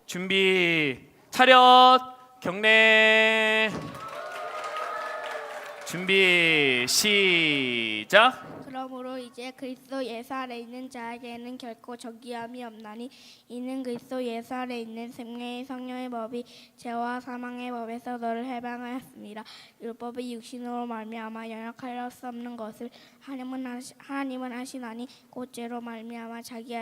준비 차렷 경례 준비 시작. 그러므로 이제 그리스도 예수 안에 있는 자에게는 결코 정죄함이 없나니 이는 그리스도 예수 안에 있는 생명의 성령의 법이 죄와 사망의 법에서 너를 해방하였습니다. 율법의 육신으로 말미암아 연약하여 수 없는 것을 하나님은 하시나니 곧 죄로 말미암아 자기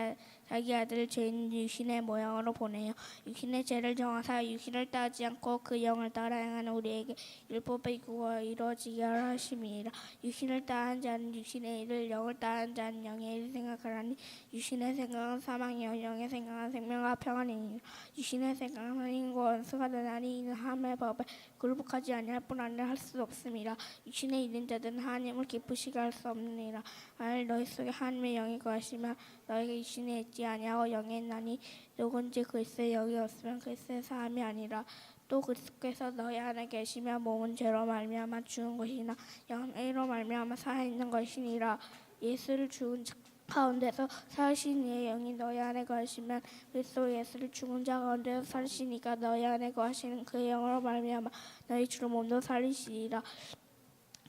아들을 죄인 육신의 모양으로 보내요. 육신의 죄를 정하사 육신을 따르지 않고 그 영을 따라 행하는 우리에게 율법의 구가 이루어지게 하심이니라. 육신을 따르는 자는 육신의 일을, 영을 따르는 자는 영의 일을 생각하라니 육신의 생각은 사망이요 영의 생각은 생명과 평안이니라. 육신의 생각은 하나님과 원수가 되나니 이는 하나님의 법에 굴복하지 아니할 뿐 아니라 할 수 없습니다. 육신에 있는 자들은 하나님을 기쁘시게 할 수 없느니라. 만일 너희 속에 하나님의 영이 거하시면 너희가 육신에 있지 아니하고 영에 있나니 누군지 그리스도의 영이 없으면 그리스도의 사람이 아니라. 또 그리스도께서 너희 안에 계시면 몸은 죄로 말미암아 죽은 것이나 영으로 말미암아 살아있는 것이니라. 예수를 죽은 자 가운데서 살으신 이의 영이 너희 안에 거하시면 그리스도 예수를 죽은 자 가운데서 살으시니까 너희 안에 거하시는 그의 영으로 말미암아 너희 주로 몸도 살리시리라.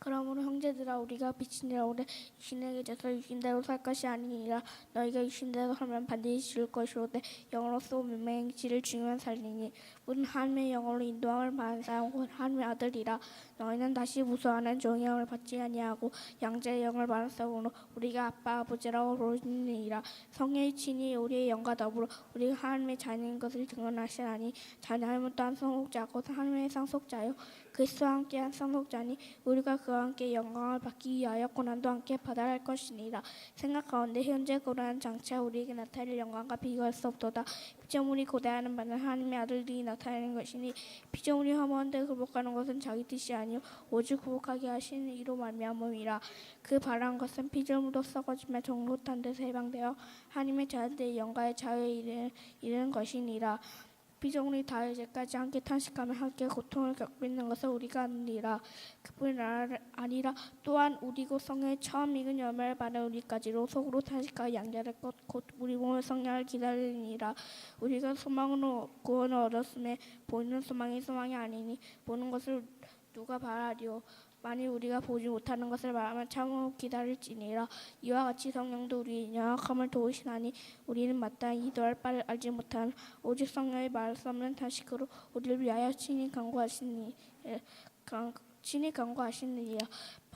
그러므로 형제들아 우리가 빛이니라 오래 육신에게 져서 육신대로 살 것이 아니니라. 너희가 육신대로 살면 반드시 죽을 것이로되 영으로서 분명히 지를 죽이면 살리니 우리는 하나님의 영으로 인도함을 받은 사람 곧 하나님의 아들이라. 너희는 다시 무서워하는 종의 영을 받지 아니하고 양자의 영을 받았으므로 우리가 아빠 아버지라고 부르니라. 성령의 친히 우리의 영과 더불어 우리가 하나님의 자녀인 것을 증언하시나니 자녀임은 또한 상속자고 하나님의 상속자요 그리스도와 함께한 상속자니 우리가 그와 함께 영광을 받기 위하여 고난도 함께 받아야 할 것이니라. 생각 가운데 현재 고난은 장차 우리에게 나타낼 영광과 비교할 수 없도다. 피조물이 고대하는 바는 하나님의 아들들이 나타내는 것이니 피조물이 허무한데 굴복하는 것은 자기 뜻이 아니요 오직 굴복하게 하시는 이로 말미암음이라. 그 바라는 것은 피조물도 썩어지며 종로탄 데서 해방되어 하나님의 자녀들의 영광의 자유에 이르는 것이니라. 피조물이 다 이제까지 함께 탄식하며 함께 고통을 겪고 있는 것을 우리가 아느니라. 그뿐 아니라 또한 우리 곧 성령의 처음 익은 열매를 받은 우리까지로 속으로 탄식하여 양자될 것 곧 우리 몸의 성령을 기다리니라. 우리가 소망으로 구원을 얻었음에 보이는 소망이 아니니 보는 것을 누가 바라리요. 만일 우리가 보지 못하는 것을 말하면 참으로 기다릴지니라. 이와 같이 성령도 우리의 연약함을 도우시나니 우리는 마땅히 기도할 바를 알지 못하는 오직 성령의 말할 수 없는 탄식으로 우리를 위하여 친히 간구하시느니라.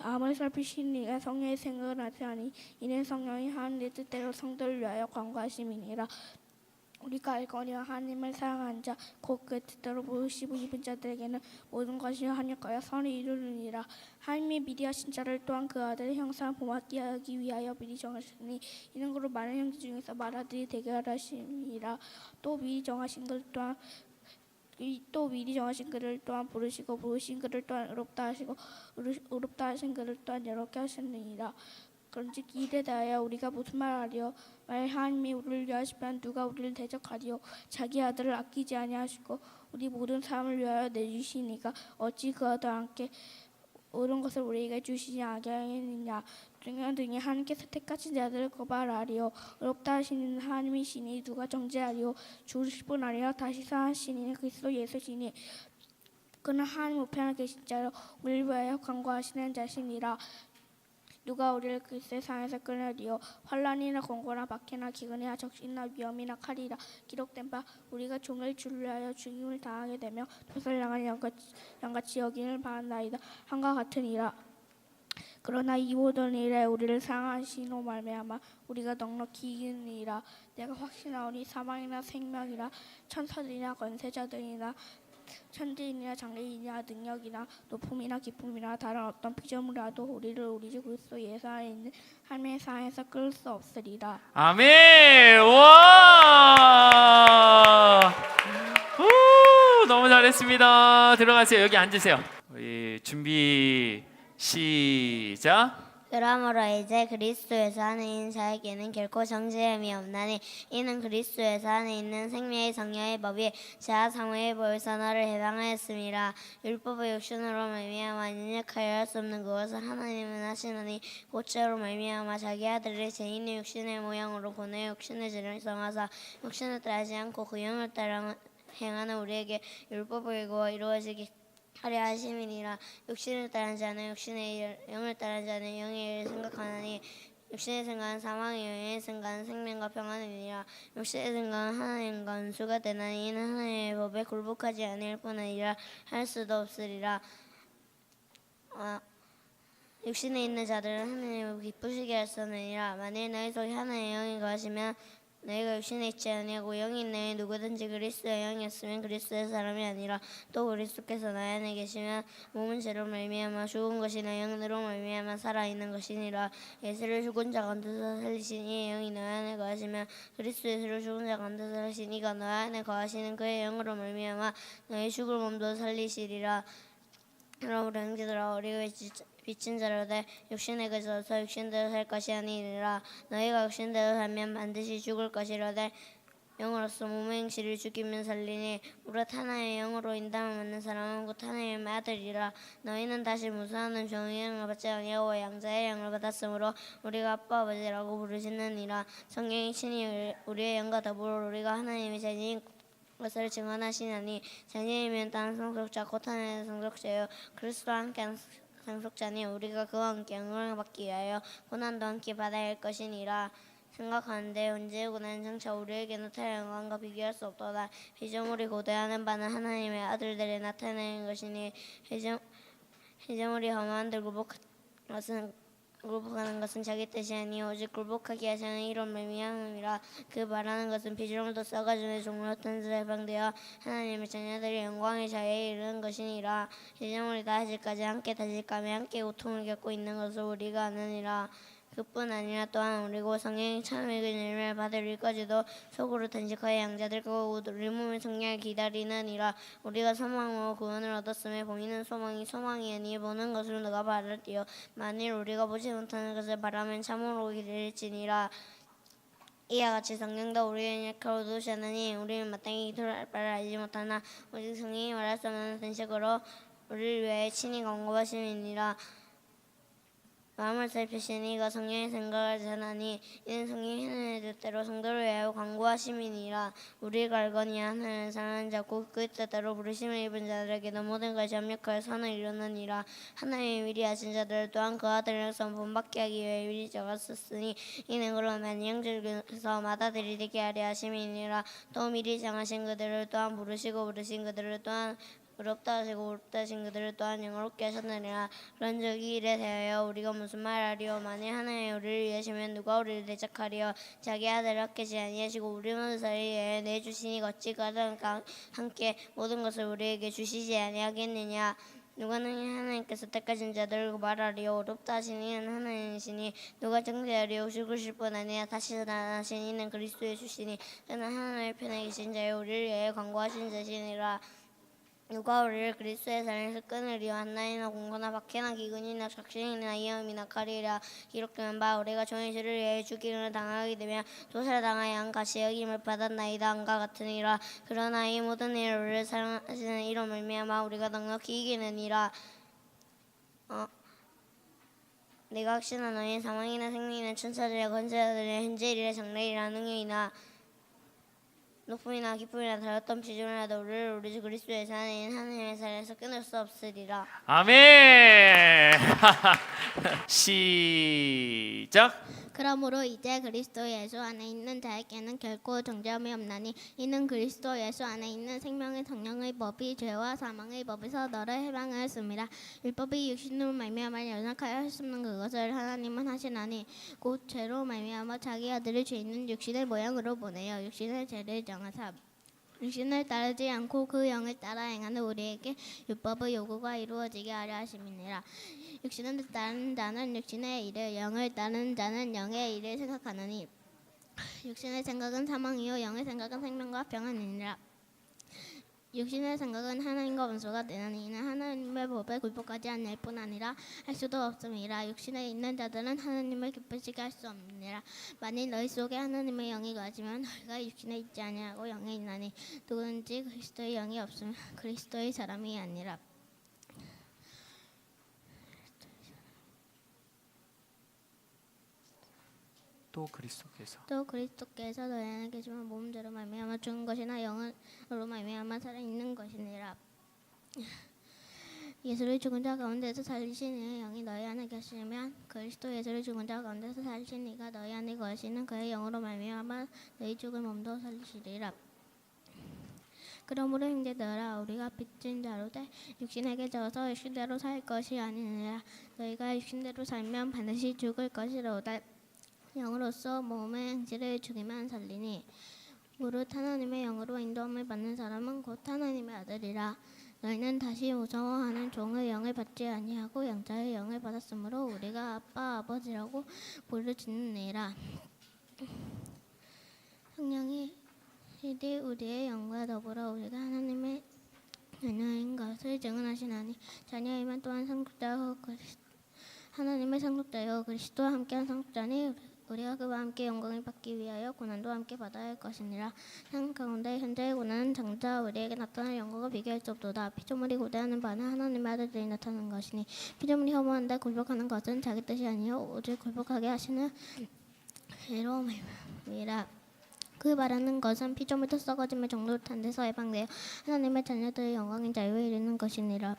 마음을 살피시는 이가 성령의 생각을 하시나니 이는 성령이 하나님의 뜻대로 성도를 위하여 간구하심이니라. 우리가 알거니와 하나님을 사랑하는 자 곧 그 뜻대로 부르시고 입은 자들에게는 모든 것이 합력하여 선을 이루느니라. 하나님이 미리 하신 자를 또한 그 아들의 형상을 본받게 하기 위하여 미리 정하시니 이는 그로 많은 형제 중에서 맏아들이 되게 하심이라. 또 미리 정하신 그를 또한 부르시고 부르신 그를 또한 의롭다 하시고 의롭다 하신 그를 또한 영롭게 하셨느니라. 그런즉 이 일에 대하여 우리가 무슨 말하리요? 만일 하나님이 우리를 위하시면 누가 우리를 대적하리요? 자기 아들을 아끼지 아니하시고 우리 모든 사람을 위하여 내주시니까 어찌 그와 더 함께 옳은 것을 우리에게 주시지 아니하겠느냐. 등이 하나님께서 택하신 자들을 거발하리요. 의롭다 하시는 하나님이시니 누가 정죄하리요? 죽으실 뿐 아니라 다시 사하시니 그리스도 예수시니 그는 하나님 우편에 계신 자요 우리를 위하여 간구하시는 자시니라. 누가 우리를 그리스도의 상에서 끊으리요? 환난이나 공고나 박해나 기근이나 적신이나 위험이나 칼이라. 기록된 바 우리가 종일 주를 위하여 죽임을 당하게 되며 도살당한 양같이 여김을 받았나이다 함과 같으니라. 그러나 이 모든 일에 우리를 사랑하시노 말미암아 우리가 넉넉히 이기느니라. 내가 확신하오니 사망이나 생명이나 천사들이나 권세자들이나 천지인이나 장래인이나 능력이나 높음이나 기쁨이나 다른 어떤 피조물이라도 우리를 우리 주 그리스도 예수 안에 있는 하나님의 사랑에서 끌 수 없으리라. 아멘. 와. 너무 잘했습니다. 들어가세요. 여기 앉으세요. 우리 준비 시작. 그러므로 이제 그리스도에서 안에 있는 자에게는 결코 정죄함이 없나니 이는 그리스도에서 안에 있는 생명의 성령의 법이 죄와 사망의 법에서 너를 해방하였음이라. 율법의 육신으로 말미암아 연약하여 할 수 없는 그것을 하나님은 하시나니 곧 죄로 말미암아 자기 아들을 죄인의 육신의 모양으로 보내 육신의 죄를 정하사 육신을 따르지 않고 그 영을 따라 행하는 우리에게 율법의 의가 이루어지게 하려 하심이니라. 육신을 따르는 자는 육신의 일, 영을 따르는 자는 영의 일을 생각하나니 육신의 생각은 사망이요 영의 생각은 생명과 평안이니라. 육신의 생각은 하나님과 원수가 되나니 이는 하나님의 법에 굴복하지 아니할 뿐 아니라 할 수도 없으리라. 육신에 있는 자들은 하나님을 기쁘시게 할 수 없느니라. 만일 너희 속에 하나의 영이 거하시면 너희가 육신에 있지 아니하고 영이 있는 누구든지 그리스도의 영이었으면 그리스도의 사람이 아니라 또 그리스도께서 나의 안에 계시면 몸은 죄로 말미암아 죽은 것이나 영으로 말미암아 살아있는 것이니라. 예수를 죽은 자 가운데서 살리신 이의 영이 너희 안에 거하시면 그리스도 예수를 죽은 자 가운데서 살리신 이가 너희 안에 거하시는 그의 영으로 말미암아 너희 죽을 몸도 살리시리라. 그러므로 형제들아 우리가 빚진 자로되 육신에 그쳐서 육신대로 살 것이 아니니라. 너희가 육신대로 살면 반드시 죽을 것이로되 영으로서 몸의 행실을 죽이면 살리니 무릇 하나의 영으로 인담을 받는 사람은 곧 하나님의 아들이라. 너희는 다시 무수하는 종의 영을 받지 아니하고 양자의 영을 받았으므로 우리가 아빠 아버지라고 부르시느니라. 성령이 친히 우리의 영과 더불어 우리가 하나님의 자녀인 것을 증언하시나니 자녀이면 다른 상속자 곧 하나님의 상속자요 그리스도와 함께하는 상속자니 우리가 그와 함께 영광을 받기 위하여 고난도 함께 받아야 할 것이니라. 생각하는데 언제 고난은 장차 우리에게 나타날 영광과 비교할 수 없도다. 피조물이 고대하는 바는 하나님의 아들들이 나타내는 것이니 피조물이 험한들 굴복하는 것은 자기 뜻이 아니요 오직 굴복하기 하시는 이런 말미암음이라. 그 말하는 것은 피조물도 썩어지는 종로 튼스에 해방되어 하나님의 자녀들이 영광의 자리에 이르는 것이니라. 피조물이 다하실까지 함께 다실까며 함께 고통을 겪고 있는 것을 우리가 아느니라. 그뿐 아니라 또한 우리고 성령이 참 익은 열매를 받을 일까지도 속으로 단식하여 양자들과 우리 몸의 성령을 기다리느니라. 우리가 소망으로 구원을 얻었음에 보이는 소망이 소망이 아니 보는 것을 누가 바랄지요. 만일 우리가 보지 못하는 것을 바라면 참으로 기다릴지니라. 이와 같이 성령도 우리의 약하고 도우시나니 우리는 마땅히 기도할 바를 알지 못하나 오직 성령이 말할 수 없는 단식으로 우리를 위하여 친히 간구하심이니라. 마음을 살피시니 이가 성령의 생각을 전하니 이는 성령이 하나님의 뜻대로 성도를 위하여 간구하심이니라. 우리가 알거니 하나님을 사랑하는 자 곧 그 뜻대로 부르심을 입은 자들에게도 모든 것이 합력하여 선을 이루느니라. 하나님이 미리 하신 자들을 또한 그 아들에게서 본받게 하기 위해 미리 정하셨으니 이는 그러면 영적에서 맏아들이 되게 하려 하심이니라. 또 미리 정하신 그들을 또한 부르시고 부르신 그들을 또한 의롭다 하시고 의롭다 하신 그들을 또한 영화롭게 하셨느니라. 그런즉 이 일에 대하여 우리가 무슨 말하리요. 만일 하나님이 우리를 위하시면 누가 우리를 대적하리요. 자기 아들을 아끼지 아니하시고 우리 모든 사이에 내주시니 어찌 그들과 함께 모든 것을 우리에게 주시지 아니하겠느냐. 누가 능히 하나님께서 택하신 자들을 말하리요. 어렵다 하신 이는 하나님이시니 누가 정죄하리요. 죽으실 뿐 아니라 다시 살아나신 이는 그리스도의 주시니 그는 하나님의 편에 계신 자여 우리를 위하여 간구하신 자시니라. 누가 우리를 그리스도의 사랑에서 끊으리요. 한나이나 공고나 박해나 기근이나 작신이나 위험이나 칼이라 기록되는 바 우리가 종의 죄를 위하여 죽임을 당하게 되면 도살당하여 한가시 여김을 받았나이다 한과 같으니라. 그러나 이 모든 일을 우리를 사랑하시는 이로 말미암아 우리가 넉넉히 이기느니라. 내가 혹시나 너희 사망이나 생명이나 천사들의 권세자들의 현재 일의 장래이라 능력이나 높음이나 기쁨이나 다였던 피조물이라도 우리를 우리 주 그리스도의 사는 하나님의 사랑에서 끊을 수 없으리라. 아멘. 시작. 그러므로 이제 그리스도 예수 안에 있는 자에게는 결코 정죄함이 없나니 이는 그리스도 예수 안에 있는 생명의 성령의 법이 죄와 사망의 법에서 너를 해방하였습니다. 율법이 육신으로 말미암아 연약하여 할 수 없는 그것을 하나님은 하시나니 곧 죄로 말미암아 자기 아들을 죄 있는 육신의 모양으로 보내어 육신의 죄를 정하사 육신을 따르지 않고 그 영을 따라 행하는 우리에게 율법의 요구가 이루어지게 하려 하심이니라. 육신을 따르는 자는 육신의 일을 영을 따르는 자는 영의 일을 생각하느니 육신의 생각은 사망이요 영의 생각은 생명과 평안이니라. 육신의 생각은 하나님과 원수가 되나니 이는 하나님의 법에 굴복하지 않을 뿐 아니라 할 수도 없음이라. 육신에 있는 자들은 하나님을 기쁘시게 할 수 없느니라. 만일 너희 속에 하나님의 영이 거하시면 너희가 육신에 있지 아니하고 영에 있나니 누구든지 그리스도의 영이 없으면 그리스도의 사람이 아니라. 또 그리스도께서 또 그리스도께서 너희 안에 계시면 몸대로 말미암아 죽은 것이나 영으로 말미암아 살아있는 것이니라. 예수를 죽은 자 가운데서 살리신 이의 영이 너희 안에 계시면 그리스도 예수를 죽은 자 가운데서 살리신 이가 너희 안에 거하시는 그의 영으로 말미암아 너희 죽은 몸도 살리시리라. 그러므로 형제들아 우리가 빚진 자로되 육신에게 져서 육신대로 살 것이 아니니라. 너희가 육신대로 살면 반드시 죽을 것이로다. 영으로서 몸의 행실을 죽이면 살리니 무릇 하나님의 영으로 인도함을 받는 사람은 곧 하나님의 아들이라. 너희는 다시 무서워하는 종의 영을 받지 아니하고 양자의 영을 받았으므로 우리가 아빠 아버지라고 부르짖느니라. 성령이 이디 우리의 영과 더불어 우리가 하나님의 자녀인 것을 증언하시나니 자녀이면 또한 상속자요 하나님의 상속자요 그리스도와 함께한 상속자니 우리가 그와 함께 영광을 받기 위하여 고난도 함께 받아야 할 것이니라. 상 가운데 현재의 고난은 장차 우리에게 나타날 영광과 비교할 수 없도다. 피조물이 고대하는 바는 하나님의 아들들이 나타나는 것이니 피조물이 혐오한데 굴복하는 것은 자기 뜻이 아니요 오직 굴복하게 하시는 이로 말미암이라. 그 말하는 것은 피조물도 썩어짐의 정도로 탄 데서 해방되어 하나님의 자녀들의 영광인 자유에 이르는 것이니라.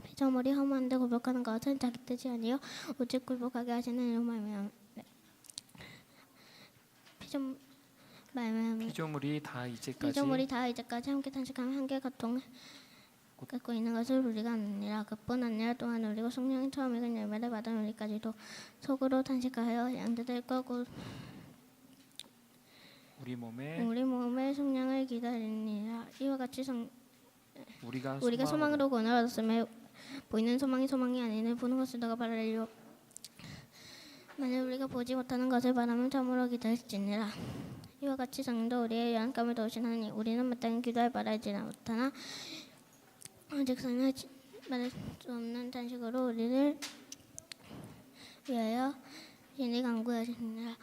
피조물이 혐오한데 굴복하는 것은 자기 뜻이 아니요 오직 굴복하게 하시는 이로 말미암아. 피조물이 다 이제까지 함께 탄식하며 함께 고통을 겪고 있는 것을 우리가 아느니라. 그뿐 아니라 또한 우리가 성령이 처음 익은 열매를 받은 우리까지도 속으로 탄식하여 양자들과 곧 우리 몸에 성령을 기다리니라. 이와 같이 우리가 소망으로 구원을 얻었으며 보이는 소망이 아니니 보는 것을 너가 바라리요. 만일 우리가 보지 못하는 것을 바라면 참으로 기다릴지니라. 이와 같이 성도 우리의 영감을 도우신 하나님 우리는 마땅히 기도할 바라지 못하나 오직 성령을 말할 수 없는 탄식으로 우리를 위하여 신이 간구하시니라.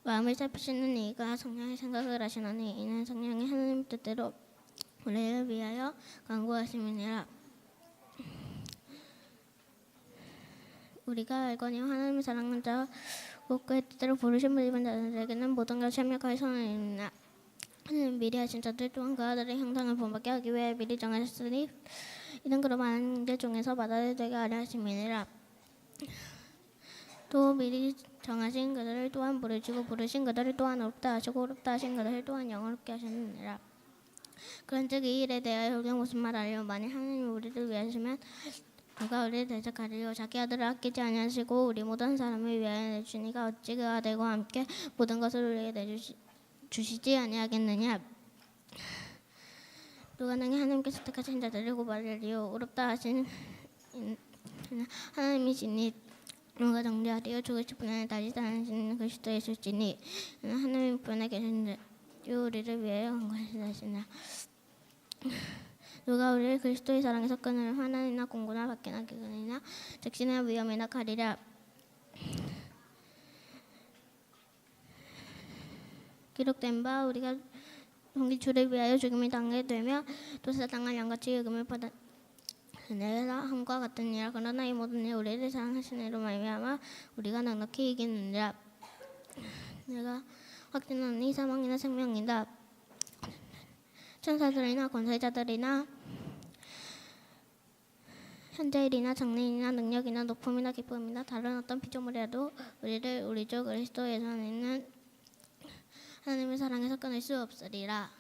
마음을 살피시는 이가 성령의 생각을 하시나니 이는 성령이 하나님 뜻대로 우리를 위하여 간구하심이니라. 우리가 알거니와 하나님의 사랑하는 자와 곧 그의 뜻대로 부르심을 입은 자들에게는 모든 것이 합력하여 선하니라. 하나님 미리 하신 자들 또한 그 아들의 형상을 본받게 하기 위해 미리 정하셨으니 이는 그로 많은 일 중에서 마다를 되게 하려 하심이니라. 또 미리 정하신 그들을 또한 부르시고 부르신 그들을 또한 어렵다 하시고 어렵다 하신 그들을 또한 영어롭게 하셨느니라. 그런즉 이 일에 대하여 우리가 무슨 말하리요? 만일 하나님이 우리를 위하시면 누가 우리를 대적하리요? 자기 아들을 아끼지 아니하시고 우리 모든 사람을 위하여 내주니가 어찌 그 아들과 함께 모든 것을 우리에게 내주시지 아니하겠느냐? 누가 능히 하나님께서 택하신 자들을 고발하리요? 어렵다 하신 하나님이시니 누가 정죄하리요? 죽으실 분에 다시 살아나시는 그리스도 예수시니 하나님 편에 계신 자 우리를 위하여 간구하시니라. 누가 우리를 그리스도의 사랑에서 끊으려 환난이나 공고나 박해나 기근이나 적신이나 위험이나 가리랴. 기록된 바 우리가 동기 주를 위하여 죽음이 당하게 되며 또 사당할 양같이 요금을 받아 내가 함과 같으니라. 그러나 이 모든 일 우리를 사랑하시는 이로 말미암아 우리가 넉넉히 이기느니라. 내가 확신하니 사망이나 생명이나 천사들이나 권세자들이나 현재일이나 장래일이나 능력이나 높음이나 기쁨이나 다른 어떤 피조물이라도 우리를 우리 주 그리스도 예수 안에 있는 하나님의 사랑에서 끊을 수 없으리라.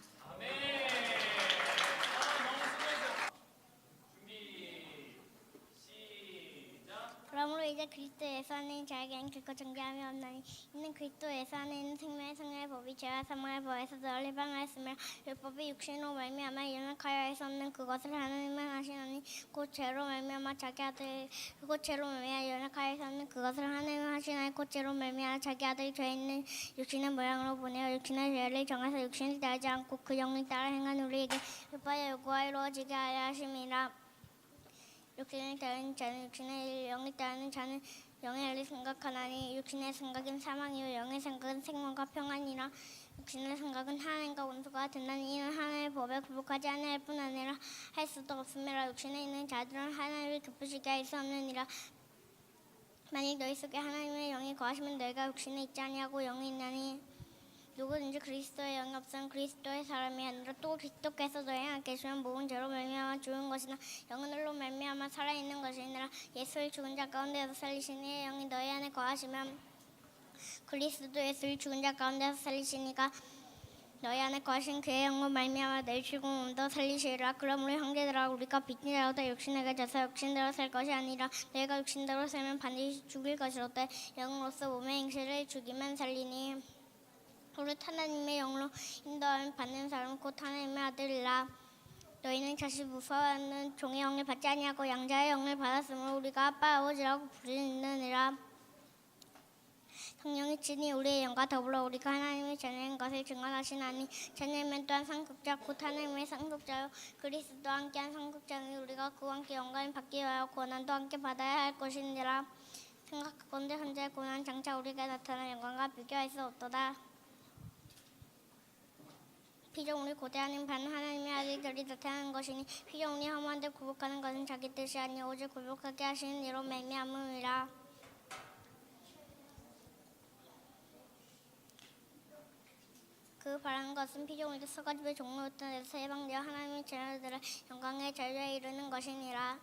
그러므로 이제 그리스도 예수 안에 있는 자에게는 결코 정죄함이 없나니 이는 그리스도 예수 안에 있는 생명의 성령의 법이 죄와 사망의 법에서 너를 해방하였으며 율법이 육신으로 말미암아 연약하여 할 수 없는 그것을 하나님은 하시나니 곧 죄로 말미암아 자기 아들 곧 죄로 말미암아 연약하여 할 수 없는 그것을 하나님은 하시나니 곧 죄로 말미암아 자기 아들이 죄 있는 육신의 모양으로 보내어 육신의 죄를 정하사 육신을 따르지 않고 그 영을 따라 행한 우리에게 율법의 요구가 이루어지게 하려 하심이라. 육신을 따르는 자는 육신의 영을 따르는 자는 영의 일을 생각하나니 육신의 생각은 사망이요 영의 생각은 생명과 평안이라. 육신의 생각은 하나님과 원수가 된다니 이는 하나님의 법에 굴복하지 않을 뿐 아니라 할 수도 없음이라. 육신에 있는 자들은 하나님을 기쁘시게 할 수 없느니라. 만일 너희 속에 하나님의 영이 거하시면 너희가 육신에 있지 아니하고 영이 있나니 누구든지 그리스도의 영이 없으면 그리스도의 사람이 아니라 또 그리스도께서 너희 안에 계시면 몸은 죄로 말미암아 죽은 것이나 영은 흘로 말미암아 살아있는 것이니라. 예수를 죽은 자 가운데서 살리시니 영이 너희 안에 거하시면 그리스도 예수를 죽은 자 가운데서 살리시니까 너희 안에 거하신 그의 영으로 말미암아 너희 죽은 몸도 살리시리라. 그러므로 형제들아 우리가 빛이라도 육신에게 져서 육신대로 살 것이 아니라 너희가 육신대로 살면 반드시 죽을 것이로되 영으로서 몸의 행실을 죽이면 살리니 오직 하나님의 영으로 인도함을 받는 사람은 곧 하나님의 아들이라. 너희는 자식 무서워하는 종의 영을 받지 아니하고 양자의 영을 받았으므로 우리가 아빠 아버지라고 부르느니라. 성령이 친히 우리의 영과 더불어 우리가 하나님의 자녀인 것을 증언하시나니 자녀면 또한 상속자 곧 하나님의 상속자요 그리스도와 함께한 상속자니 우리가 그와 함께 영광을 받기 위하여 고난도 함께 받아야 할 것이니라. 생각하건대 현재 고난 장차 우리가 나타난 영광과 비교할 수 없도다. 피조물이 고대하는 바는 하나님의 아들들이 나타나는 것이니 피조물이 허무한데 굴복하는 것은 자기 뜻이 아니오 오직 굴복하게 하시는 이로 말미암음이라. 그 바라는 것은 피조물도 서가지의 종로부터 내서 해방되어 하나님의 자녀들을 영광의 자유에 이르는 것이니라.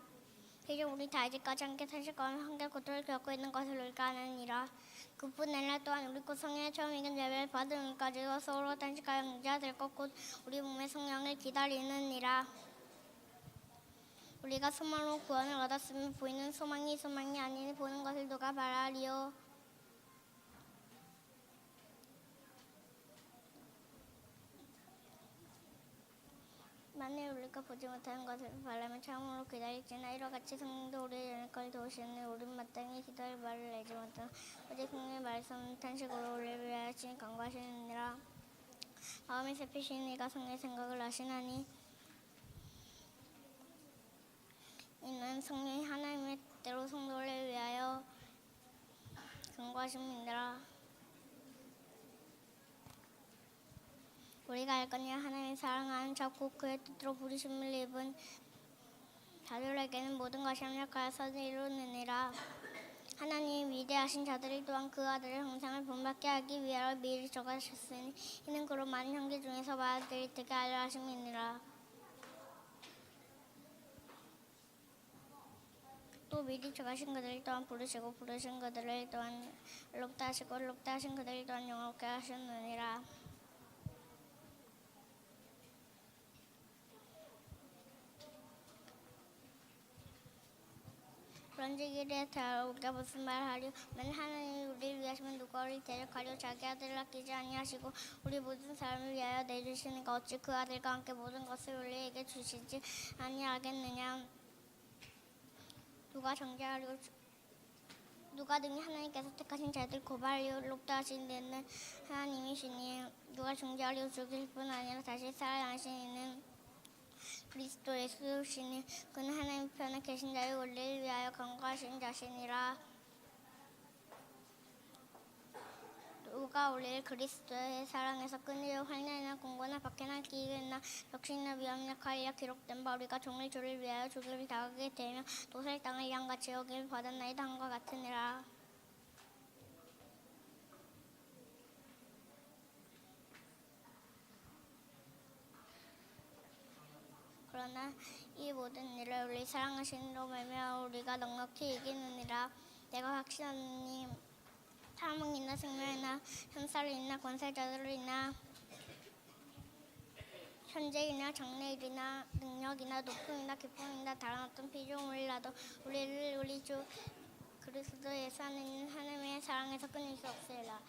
피조물이 다 이제까지 함께 사실 가운데 한계 고통을 겪고 있는 것을 우리가 아느니라. 그뿐 아니라 또한 우리 곧 성령의 처음 익은 예배를 받은 우리까지도 서로 단식하여 영자가 될 것 곧 우리 몸의 성령을 기다리느니라. 우리가 소망으로 구원을 얻었으면 보이는 소망이 아니니 보는 것을 누가 바라리요. 만일 우리가 보지 못하는 것을 바라면 참으로 기다릴지나 이와 같이 성령도 우리의 연약함을 도우시니 우린 마땅히 기도할 말을 내지 못하나 오직 성령의 말씀 탄식으로 우리를 위하여 친히 간구하시느니라. 마음이 살피시는 이가 성령의 생각을 아시나니 이는 성령이 하나님의 뜻대로 성도를 위하여 간구하심이니라. 우리가 알거니와 하나님의 사랑하는 자 곧 그의 뜻대로 부르심을 입은 자들에게는 모든 것이 합력하여서 이루느니라. 하나님이 위대하신 자들이 또한 그 아들의 형상을 본받게 하기 위하여 미리 정하셨으니 이는 그로 많은 형제 중에서 많은들이 되게 하려 하심이니라. 또 미리 정하신 그들을 또한 부르시고 부르신 그들을 또한 의롭다 하시고 의롭다 하신 그들을 또한 영원케 하셨느니라. 그런즉 이래 우리가 무슨 말을 하리요. 만일 하나님이 우리를 위하시면 누가 우리를 대적하리요. 자기 아들을 아끼지 아니하시고 우리 모든 사람을 위하여 내주시니까 어찌 그 아들과 함께 모든 것을 우리에게 주시지 아니하겠느냐. 누가 능히 하나님께서 택하신 자들 고발하리요. 의롭다 하신 이는 하나님이시니 누가 중재하리요. 죽일 뿐 아니라 다시 살아나신 이는 그리스도 예수시니 그는 하나님 편에 계신 자의 원리를 위하여 간구하신 자시니라. 누가 우리를 그리스도의 사랑에서 끊으려 환난이나 공고나 박해나 기근이나 벽신이나 위험이나 칼이라 기록된 바 우리가 종일 주를 위하여 죽임을 당하게 되며 도살 땅을 양같이 여김을 받았나이다 한과 같으니라. 그러나 이 모든 일을 우리 사랑하시는 이로 말미암아 우리가 넉넉히 이기느니라. 내가 확신하노니 사망이나 생명이나 현살이나 권세자들이나 현재이나 장래일이나 능력이나 높음이나 기쁨이나 다른 어떤 피조물이라도 우리를 우리 주 그리스도 예수 안에 있는 하나님의 사랑에서 끊을 수 없으리라.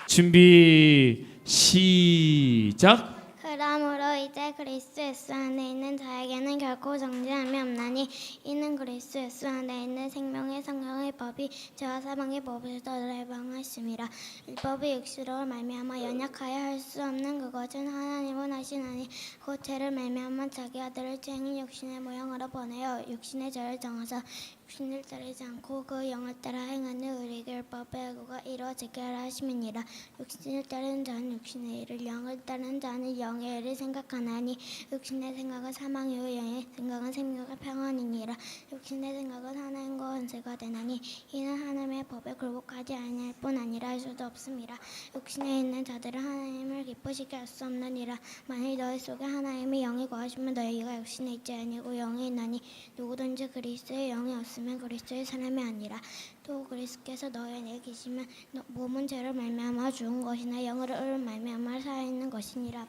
준비 시작. 그러므로 이제 그리스도 예수 안에 있는 자에게는 결코 정죄함이 없나니 이는 그리스도 예수 안에 있는 생명의 성령의 법이 죄와 사망의 법에서 너를 해방하심이라. 율법이 육시로 말미암아 연약하여 할 수 없는 그것은 하나님은 하시나니 곧 죄를 말미암아 자기 아들을 죄인 육신의 모형으로 보내어 육신의 죄를 정하사 육신을 따르지 않고 그 영을 따라 행하는 우리에게 율법의 요구가 이루어지게 하라 하심이니라. 육신을 따르는 자는 육신의 일을, 영을 따르는 자는 영의 일을 생각하나니 육신의 생각은 사망이요 영의 생각은 생명과 평안이니라. 육신의 생각은 하나님과 원수가 되나니 이는 하나님의 법에 굴복하지 아니할 뿐 아니라 할 수도 없음이라. 육신에 있는 자들은 하나님을 기쁘시게 할 수 없느니라. 만일 너희 속에 하나님의 영이 거하시면 너희가 육신에 있지 아니고 영에 있나니 누구든지 그리스도의 영이 없으면 그리스도의 사람이 아니라. 또 그리스도께서 너희 안에 계시면 몸은 죄를 말미암아 죽은 것이나 영으로 말미암아 살아있는 것이니라.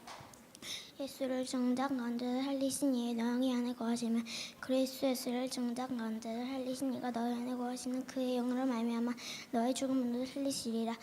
예수를 정작 가운데서 살리신 이의 너희 안에 거하시면 그리스도 예수를 정작 가운데서 살리신 이가 너희 안에 거하시는 그의 영으로 말미암아 너희 죽은 몸도 살리시리라.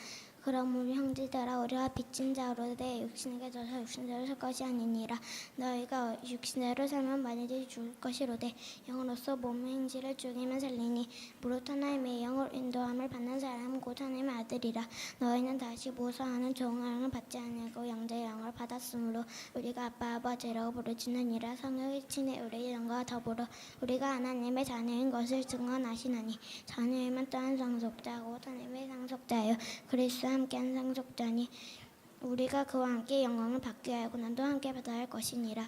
그럼 우리 형제들아 우리가 빚진 자로 내 육신에게 져서 육신대로 살 것이 아니니라. 너희가 육신대로 살면 많이들 죽을 것이로되 영으로서 몸의 행실을 죽이면 살리니 무릇 하나님의 영으로 인도함을 받는 사람은 곧 하나님의 아들이라. 너희는 다시 모사하는 종의 영을 받지 아니하고 양자의 영을 받았으므로 우리가 아빠 아버지라고 부르짖느니라. 성령이 친히 우리의 영과 더불어 우리가 하나님의 자녀인 것을 증언하시나니 자녀이면 또한 상속자고 하나님의 상속자요 그리스도와 함께한 상속자니 우리가 그와 함께 영광을 받게 하여 고난도 함께 받아야 할 것이니라.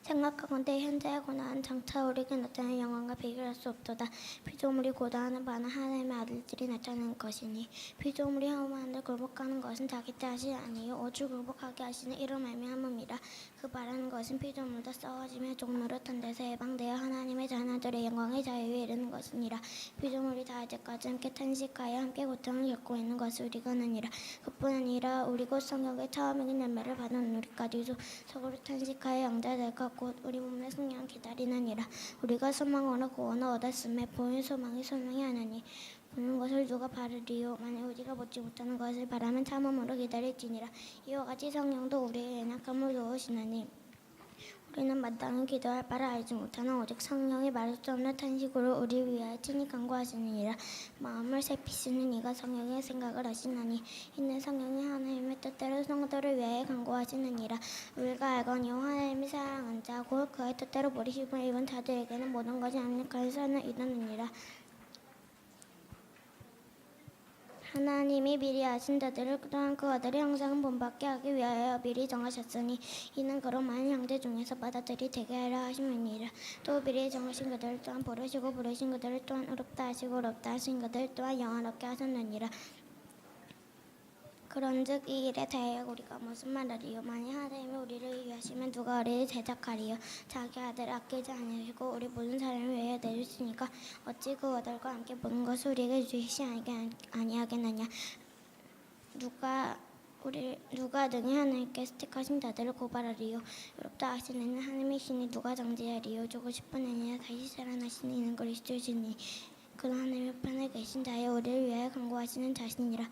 생각하건대 현재의 고난은 장차 우리에게 나타나는 영광과 비교할 수 없도다. 피조물이 고다하는 바는 하나님의 아들들이 나타나는 것이니 피조물이 혐오하는데 굴복하는 것은 자기 탓이 아니요 오직 굴복하게 하시는 이로 말미암음이라. 그 바라는 것은 피조물도 싸워지며 종노릇한 데서 해방되어 하나님의 자녀들의 영광의 자유에 이르는 것이니라. 피조물이 다 이제까지 함께 탄식하여 함께 고통을 겪고 있는 것을 우리가 아니라. 그뿐 아니라 우리 곧 성경의 처음 익은 열매를 받은 우리까지도 서로 탄식하여 영자될까 곧 우리 몸의 승리를 기다리느니라. 우리가 소망으로 구원을 얻었음에 보이는 소망이 소명이 아니니 보는 것을 누가 바르리요. 만일 우리가 보지 못하는 것을 바라면 참음으로 기다릴지니라. 이와 같이 성령도 우리의 연약함을 도우시나니 우리는 마땅히 기도할 바를 알지 못하는 오직 성령이 말할 수 없는 탄식으로 우리 위하여 친히 간구하시느니라. 마음을 살피시는 이가 성령의 생각을 하시나니 이는 성령이 하나님의 뜻대로 성도를 위하여 간구하시느니라. 우리가 알거니와 하나님이 사랑한 자 곧 그의 뜻대로 버리시고 입은 자들에게는 모든 것이 합력하여 선을 이루느니라. 하나님이 미리 아신 자들을 또한 그 아들의 형상을 본받게 하기 위하여 미리 정하셨으니 이는 그런 많은 형제 중에서 받아들이 되게 하려 하심이니라. 또 미리 정하신 그들을 또한 부르시고 부르신 그들을 또한 의롭다 하시고 의롭다 하신 그들을 또한 영원롭게 하셨느니라. 그런즉 이 일에 대하여 우리가 무슨 말하리요. 만일 하나님이 우리를 위하시면 누가 우리를 대적하리요. 자기 아들을 아끼지 아니하시고 우리 모든 사람을 위하여 내주시니까 어찌 그 아들과 함께 모든 것을 우리에게 주시지 아니하겠느냐. 누가 능히 하나님께 택하신 자들을 고발하리요. 의롭다 하시는 하나님이시니 누가 정죄하리요. 죽으실 뿐 아니라 다시 살아나시는 이는 그리스도시니 그는 하나님의 편에 계신 자여 우리를 위하여 간구하시는 자신이라.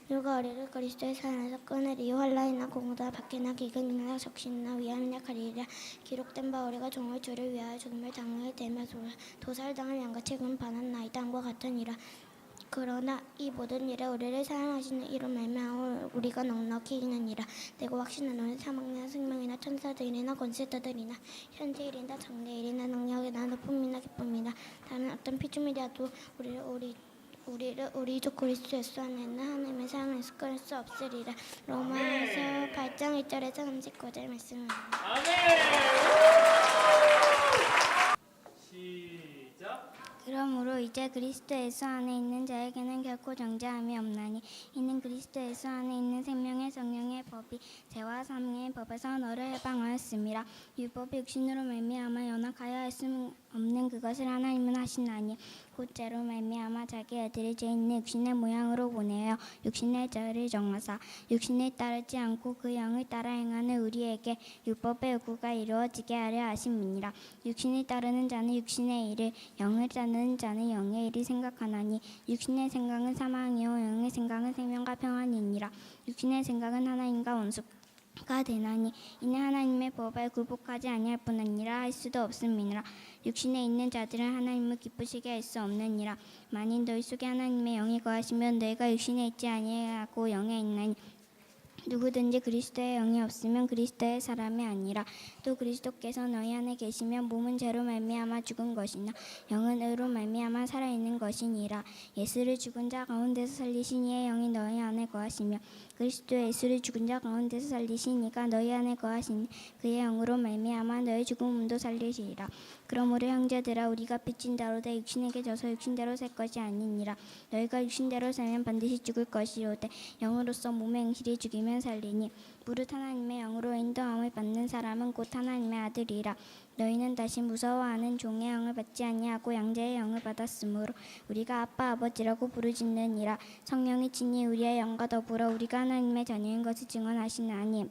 누가 우리를 그리스도의 사랑에서 끊으리요. 환난이나 공고나 박해나 기근이나 적신이나 위험이나 가리리라. 기록된 바 우리가 종을 주를 위하여 죽음을 당하게 되며 도살당할 양같이 금 받았나이다 함과 같으니라. 그러나 이 모든 일에 우리를 사랑하시는 이로 말미암아 우리가 넉넉히 이기느니라. 내가 확신하노니 사망이나 생명이나 천사들이나 권세자들이나 현재일이나 장래일이나 능력이나 높음이나 기쁨이나 다른 어떤 피조물이라도 우리 주 그리스도 예수 안에 있는 하나님의 사랑을 끊을 수 없으리라. 로마서 8장 1절에서 39절 말씀입니다. 시작. 그러므로 이제 그리스도 예수 안에 있는 자에게는 결코 정죄함이 없나니 이는 그리스도 예수 안에 있는 생명의 성령의 법이 죄와 사망의 법에서 너를 해방하였음이라. 율법이 육신으로 말미암아 연약하여 할 수 없는 그것을 하나님은 하시나니 곧 죄로 말미암아 자기 아들을 죄 있는 육신의 모양으로 보내어 육신의 죄를 정하사 육신을 따르지 않고 그 영을 따라 행하는 우리에게 율법의 요구가 이루어지게 하려 하심이니라. 육신을 따르는 자는 육신의 일을 영을 따르는 자는 영의 일을 생각하나니 육신의 생각은 사망이요 영의 생각은 생명과 평안이니라. 육신의 생각은 하나님과 원수가 되나니 이는 하나님의 법에 굴복하지 아니할 뿐 아니라 할 수도 없음이니라. 육신에 있는 자들은 하나님을 기쁘시게 할 수 없느니라. 만일 너희 속에 하나님의 영이 거하시면 너희가 육신에 있지 아니하고 영에 있나니 누구든지 그리스도의 영이 없으면 그리스도의 사람이 아니라. 또 그리스도께서 너희 안에 계시면 몸은 죄로 말미암아 죽은 것이나 영은 의로 말미암아 살아있는 것이니라. 예수를 죽은 자 가운데서 살리신 이의 영이 너희 안에 거하시며 그리스도 예수를 죽은 자 가운데서 살리신 이가 너희 안에 거하시니 그의 영으로 말미암아 너희 죽은 몸도 살리시리라. 그러므로 형제들아 우리가 빚진 자로 내 육신에게 져서 육신대로 살 것이 아니니라. 너희가 육신대로 살면 반드시 죽을 것이오되 영으로서 몸의 행실이 죽이면 살리니 무릇 하나님의 영으로 인도함을 받는 사람은 곧 하나님의 아들이라. 너희는 다시 무서워하는 종의 영을 받지 아니하고 양자의 영을 받았으므로 우리가 아빠 아버지라고 부르짖느니라. 성령이 친히 우리의 영과 더불어 우리가 하나님의 자녀인 것을 증언하시나니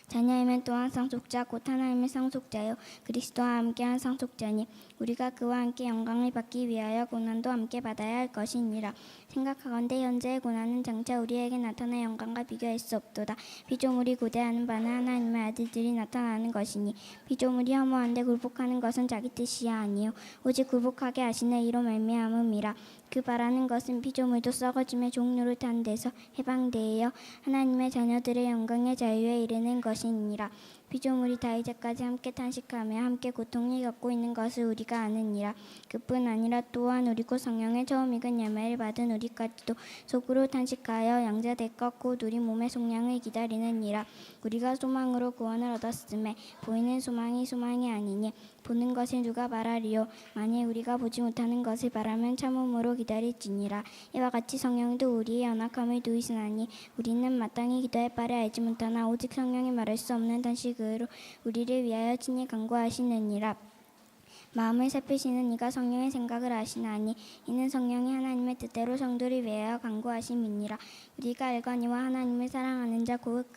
자녀이면 또한 상속자 곧 하나님의 상속자요 그리스도와 함께한 상속자니 우리가 그와 함께 영광을 받기 위하여 고난도 함께 받아야 할 것이니라. 생각하건대 현재의 고난은 장차 우리에게 나타날 영광과 비교할 수 없도다. 피조물이 고대하는 바는 하나님의 아들들이 나타나는 것이니 피조물이 허무한데 굴복하는 것은 자기 뜻이 아니요 오직 굴복하게 하시는 이로 말미암음이라. 그 바라는 것은 피조물도 썩어짐의 종류를 탄 데서 해방되어 하나님의 자녀들의 영광의 자유에 이르는 것이니라. 피조물이 다 이제까지 함께 탄식하며 함께 고통을 겪고 있는 것을 우리가 아느니라. 그뿐 아니라 또한 우리 곧 성령의 처음 익은 열매를 받은 우리까지도 속으로 탄식하여 양자될 것 곧 우리 몸의 속량을 기다리느니라. 우리가 소망으로 구원을 얻었음에 보이는 소망이 소망이 아니니 보는 것을 누가 바라리요. 만일 우리가 보지 못하는 것을 바라면 참음으로 기다릴지니라. 이와 같이 성령도 우리의 연약함을 누이시나니 우리는 마땅히 기도할 바를 알지 못하나 오직 성령이 말할 수 없는 탄식으로 우리를 위하여 친히 간구하시느니라. 마음을 살피시는 이가 성령의 생각을 아시나니 이는 성령이 하나님의 뜻대로 성도를 위하여 간구하심이니라. 우리가 알거니와 하나님을 사랑하는 자 곧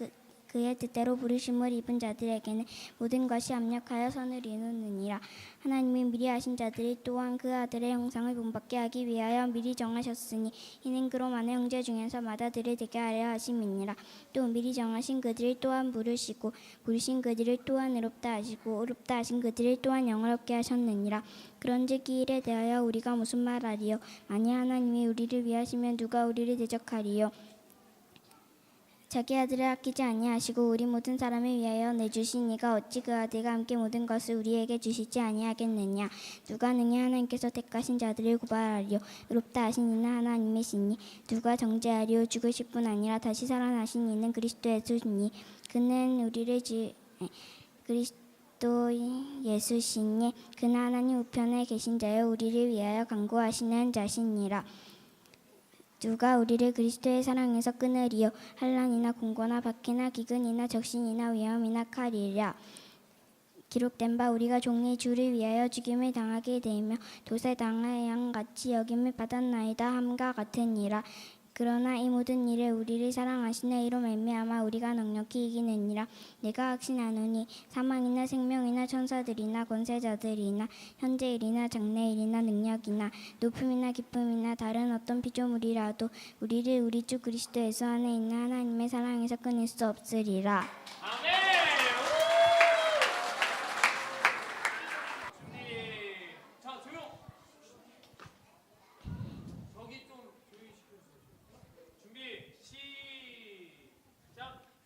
그의 뜻대로 부르심을 입은 자들에게는 모든 것이 합력하여 선을 이루느니라. 하나님이 미리 하신 자들이 또한 그 아들의 형상을 본받게 하기 위하여 미리 정하셨으니 이는 그로 많은 형제 중에서 맏아들을 되게 하려 하심이니라. 또 미리 정하신 그들을 또한 부르시고 부르신 그들을 또한 의롭다 하시고 의롭다 하신 그들을 또한 영화롭게 하셨느니라. 그런즉 이 일에 대하여 우리가 무슨 말하리요? 만일 하나님이 우리를 위하시면 누가 우리를 대적하리요? 자기 아들을 아끼지 아니하시고 우리 모든 사람을 위하여 내주신 이가 어찌 그 아들과 함께 모든 것을 우리에게 주시지 아니하겠느냐. 누가 능히 하나님께서 택하신 자들을 고발하리요? 의롭다 하신 이는 하나님이시니 누가 정죄하리요? 죽으실 뿐 아니라 다시 살아나신 이는 그리스도 예수시니 그는 우리를 그리스도 예수시니 그는 하나님 우편에 계신 자여 우리를 위하여 간구하시는 자시니라. 누가 우리를 그리스도의 사랑에서 끊으리요? 환난이나 공고나 박해나 기근이나 적신이나 위험이나 칼이라. 기록된 바 우리가 종이 주를 위하여 죽임을 당하게 되며 도세 당할 양같이 여김을 받았나이다 함과 같으니라. 그러나 이 모든 일에 우리를 사랑하시는 이로 말미암아 우리가 넉넉히 이기느니라. 내가 확신하노니 사망이나 생명이나 천사들이나 권세자들이나 현재일이나 장래일이나 능력이나 높음이나 기쁨이나 다른 어떤 피조물이라도 우리를 우리 주 그리스도 예수 안에 있는 하나님의 사랑에서 끊을 수 없으리라.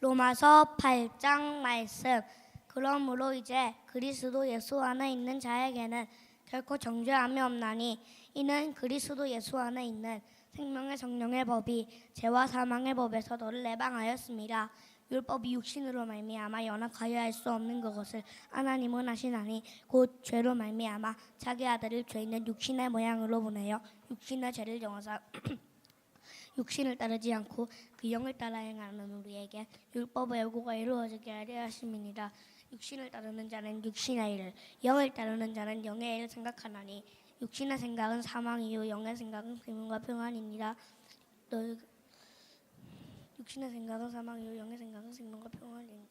로마서 8장 말씀. 그러므로 이제 그리스도 예수 안에 있는 자에게는 결코 정죄함이 없나니 이는 그리스도 예수 안에 있는 생명의 성령의 법이 죄와 사망의 법에서 너를 해방하였습니다. 율법이 육신으로 말미암아 연약하여 할 수 없는 그것을 하나님은 하시나니 곧 죄로 말미암아 자기 아들을 죄 있는 육신의 모양으로 보내어 육신의 죄를 정하사 육신을 따르지 않고 그 영을 따라 행하는 우리에게 율법의 요구가 이루어지게 하려 하심이니라. 육신을 따르는 자는 육신의 일을, 영을 따르는 자는 영의 일을 생각하나니 육신의 생각은 사망이요 영의 생각은 생명과 평안이니라. 육신의 생각은 사망이요 영의 생각은 생명과 평안이니라.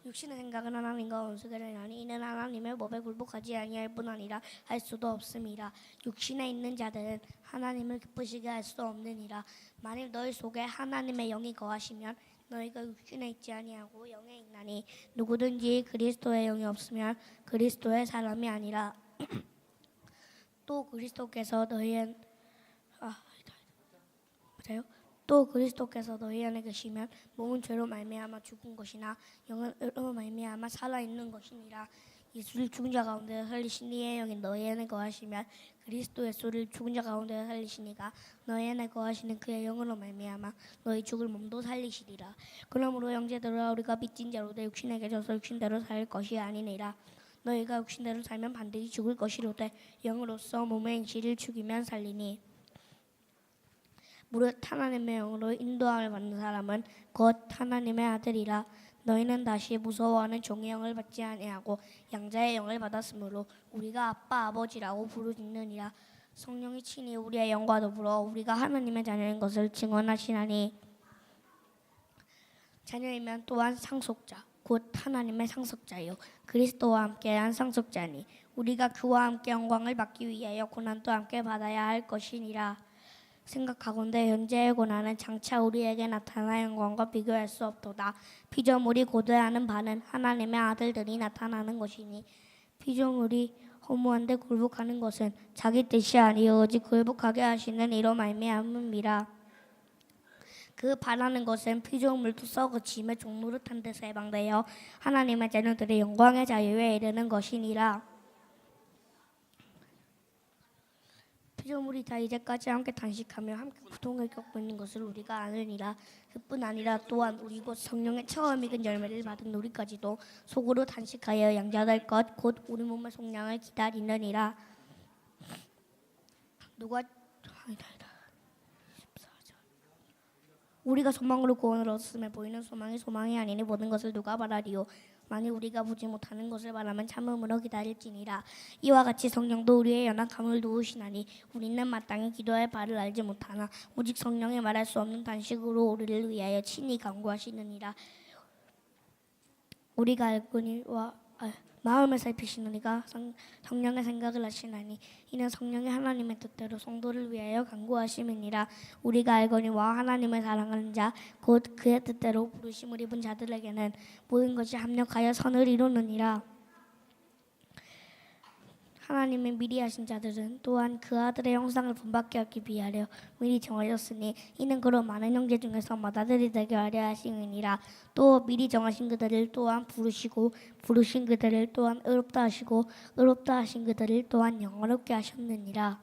육신의 생각은 하나님과 원수되려 하니 이는 하나님의 법에 굴복하지 아니할 뿐 아니라 할 수도 없음이라. 육신에 있는 자들은 하나님을 기쁘시게 할 수 없느니라. 만일 너희 속에 하나님의 영이 거하시면 너희가 육신에 있지 아니하고 영에 있나니 누구든지 그리스도의 영이 없으면 그리스도의 사람이 아니라. 또 그리스도께서 너희의 맞아요? 또 그리스도께서 너희 안에 계시면 몸은 죄로 말미암아 죽은 것이나 영은 의로 말미암아 살아 있는 것이니라. 예수를 죽은 자 가운데 살리신 이의 영이 너희 안에 거하시면 그리스도 예수를 죽은 자 가운데 살리시니가 너희 안에 거하시는 그의 영으로 말미암아 너희 죽을 몸도 살리시리라. 그러므로 형제들아 우리가 빚진 자로 내 육신에게 져서 육신대로 살 것이 아니니라. 너희가 육신대로 살면 반드시 죽을 것이로되 영으로서 몸의 행실을 죽이면 살리니 무릇 하나님의 영으로 인도함을 받는 사람은 곧 하나님의 아들이라. 너희는 다시 무서워하는 종의 영을 받지 아니하고 양자의 영을 받았으므로 우리가 아빠 아버지라고 부르짖느니라. 성령이 친히 우리의 영과 더불어 우리가 하나님의 자녀인 것을 증언하시나니 자녀이면 또한 상속자 곧 하나님의 상속자요 그리스도와 함께한 상속자니 우리가 그와 함께 영광을 받기 위하여 고난도 함께 받아야 할 것이니라. 생각하건대 현재의 고난은 장차 우리에게 나타날 영광과 비교할 수 없도다. 피조물이 고대하는 바는 하나님의 아들들이 나타나는 것이니 피조물이 허무한데 굴복하는 것은 자기 뜻이 아니요 오직 굴복하게 하시는 이로 말미암음이라. 그 바라는 것은 피조물도 썩어짐의 종노릇한 데서 해방되어 하나님의 자녀들의 영광의 자유에 이르는 것이니라. 피조물이 다 이제까지 함께 단식하며 함께 고통을 겪고 있는 것을 우리가 아느니라. 그뿐 아니라 또한 우리 곧 성령의 처음 익은 열매를 받은 우리까지도 속으로 단식하여 양자될 것 곧 우리 몸의 속량을 기다리느니라. 우리가 소망으로 구원을 얻었음에 보이는 소망이 아니니 모든 것을 누가 바라리요. 만일 우리가 보지 못하는 것을 바라면 참음으로 기다릴지니라. 이와 같이 성령도 우리의 연약함을 도우시나니 우리는 마땅히 기도할 바를 알지 못하나 오직 성령이 말할 수 없는 단식으로 우리를 위하여 친히 간구하시느니라. 우리가 알거니와 마음을 살피시는 이가 성령의 생각을 하시나니 이는 성령이 하나님의 뜻대로 성도를 위하여 간구하심이니라. 우리가 알거니와 하나님을 사랑하는 자 곧 그의 뜻대로 부르심을 입은 자들에게는 모든 것이 합력하여 선을 이루느니라. 하나님이 미리 하신 자들은 또한 그 아들의 형상을 본받게 하기 위하여 미리 정하셨으니 이는 그로 많은 형제 중에서 맏아들이 되게 하려 하심이니라. 또 미리 정하신 그들을 또한 부르시고 부르신 그들을 또한 의롭다 하시고 의롭다 하신 그들을 또한 영원롭게 하셨느니라.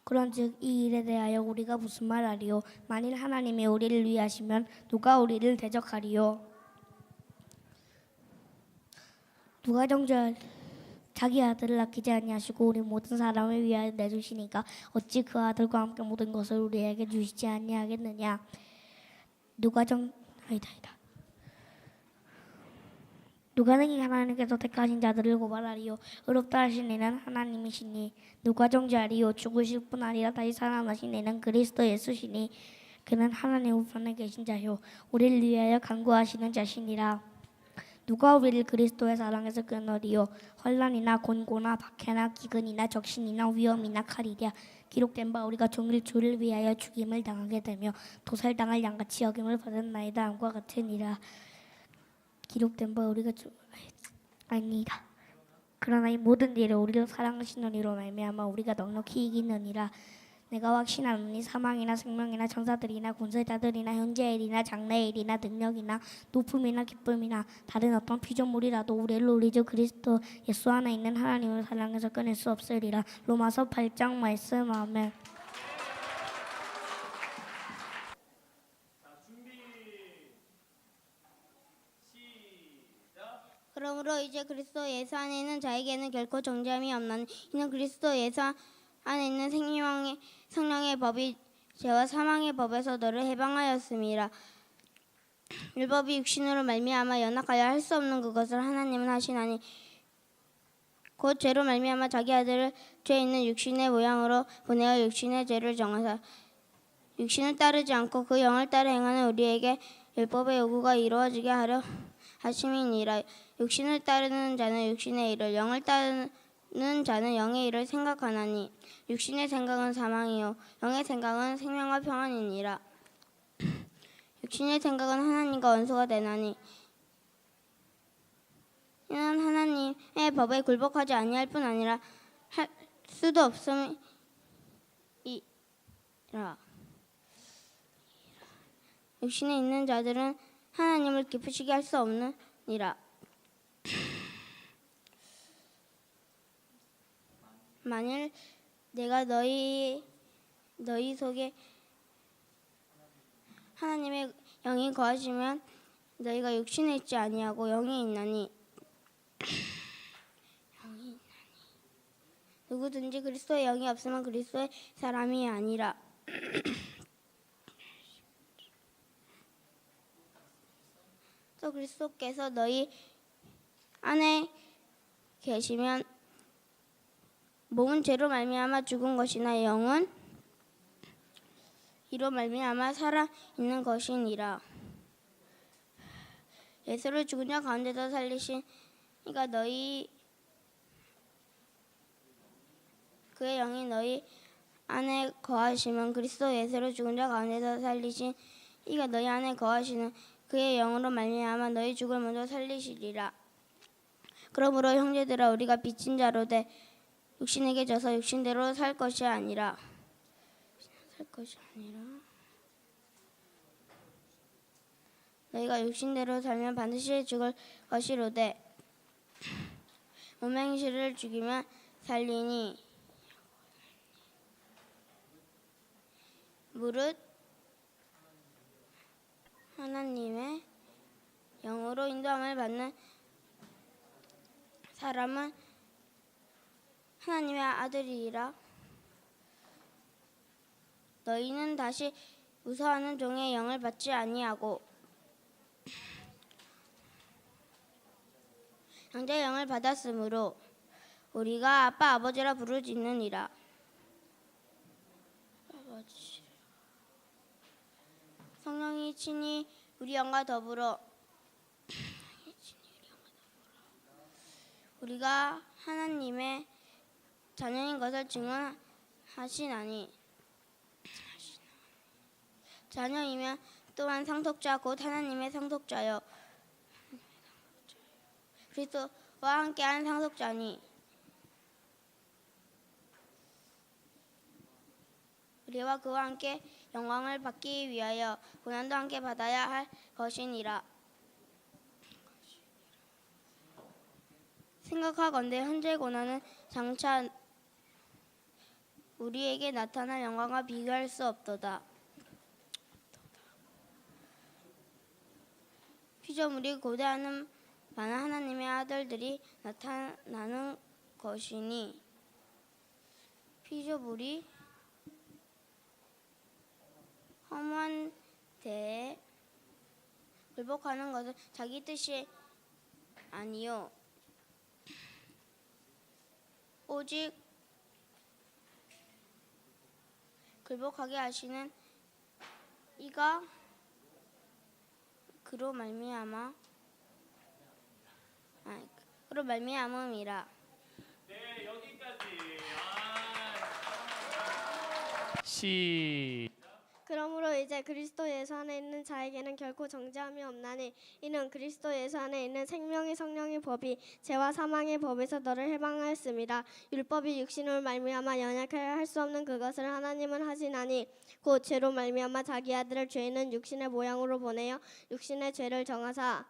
그런즉 이 일에 대하여 우리가 무슨 말하리요? 만일 하나님이 우리를 위하시면 누가 우리를 대적하리요? 누가 정죄 자기 아들을 아끼지 아니하시고 우리 모든 사람을 위하여 내주시니까 어찌 그 아들과 함께 모든 것을 우리에게 주시지 아니하겠느냐. 누가 능히 하나님께서 택하신 자들을 고발하리요. 의롭다 하신 이는 하나님이시니 누가 정죄하리요. 죽으실 뿐 아니라 다시 살아나신 이는 그리스도 예수시니 그는 하나님 우편에 계신 자요 우리를 위하여 간구하시는 자시니라. 누가 우리를 그리스도의 사랑에서 끊으리요. 환난이나 곤고나 박해나 기근이나 적신이나 위험이나 칼이랴. 기록된 바 우리가 종일 주를 위하여 죽임을 당하게 되며 도살당할 양같이 여김을 받았나이다 함과 같으니라. 기록된 바 우리가 아니다. 그러나 이 모든 일을 우리를 사랑하시는 이로 말미암아 우리가 넉넉히 이기느니라. 내가 확신하노니 사망이나 생명이나 천사들이나 권세자들이나 현재일이나 장래일이나 능력이나 높음이나 기쁨이나 다른 어떤 피조물이라도 우리 주 그리스도 예수 안에 있는 하나님을 사랑해서 끊을 수 없으리라. 로마서 8장 말씀. 아멘. 그러므로 이제 그리스도 예수 안에 있는 자에게는 결코 정죄함이 없나니 이는 그리스도 예수 안에 있는 성령의 법이 죄와 사망의 법에서 너를 해방하였음이라. 율법이 육신으로 말미암아 연약하여 할 수 없는 그것을 하나님은 하시나니 곧 죄로 말미암아 자기 아들을 죄 있는 육신의 모양으로 보내어 육신의 죄를 정하사 육신을 따르지 않고 그 영을 따라 행하는 우리에게 율법의 요구가 이루어지게 하려 하심이니라. 육신을 따르는 자는 육신의 일을 영을 따르는 자는 영의 일을 생각하나니 육신의 생각은 사망이요 영의 생각은 생명과 평안이니라. 육신의 생각은 하나님과 원수가 되나니 이는 하나님의 법에 굴복하지 아니할 뿐 아니라 할 수도 없음이라. 육신에 있는 자들은 하나님을 기쁘시게 할 수 없느니라. 만일 내가 너희 속에 하나님의 영이 거하시면 너희가 육신에 있지 아니하고 영이 있나니 누구든지 그리스도의 영이 없으면 그리스도의 사람이 아니라. 또 그리스도께서 너희 안에 계시면 몸은 죄로 말미암아 죽은 것이나 영은 이로 말미암아 살아 있는 것이니라. 예수를 죽은 자 가운데서 살리신 이가 너희 그의 영이 너희 안에 거하시면 그리스도 예수를 죽은 자 가운데서 살리신 이가 너희 안에 거하시는 그의 영으로 말미암아 너희 죽을 먼저 살리시리라. 그러므로 형제들아 우리가 빚진 자로 돼 육신에게 져서 육신대로 살 것이 아니라 너희가 육신대로 살면 반드시 죽을 것이로되 몸 행실을 죽이면 살리니 무릇 하나님의 영으로 인도함을 받는 사람은 하나님의 아들이라. 너희는 다시 무서워하는 종의 영을 받지 아니하고 형제의 영을 받았으므로 우리가 아빠 아버지라 부르짖느니라. 성령이 친히 우리 영과 더불어 우리가 하나님의 자녀인 것을 증언하시나니 자녀이면 또한 상속자 곧 하나님의 상속자여 그리스도와 함께하는 상속자니 우리와 그와 함께 영광을 받기 위하여 고난도 함께 받아야 할 것이니라. 생각하건대 현재 고난은 장차 우리에게 나타날 영광과 비교할 수 없도다. 피조물이 고대하는 많은 하나님의 아들들이 나타나는 것이니 피조물이 허무한 데에 굴복하는 것은 자기 뜻이 아니요 오직 굴복하게 하시는 이가 그로 말미암음이라. 네, 여기까지. 그러므로 이제 그리스도 예수 안에 있는 자에게는 결코 정죄함이 없나니 이는 그리스도 예수 안에 있는 생명의 성령의 법이 죄와 사망의 법에서 너를 해방하였습니다. 율법이 육신으로 말미암아 연약하여 할 수 없는 그것을 하나님은 하시나니 곧 죄로 말미암아 자기 아들을 죄있는 육신의 모양으로 보내어 육신의 죄를 정하사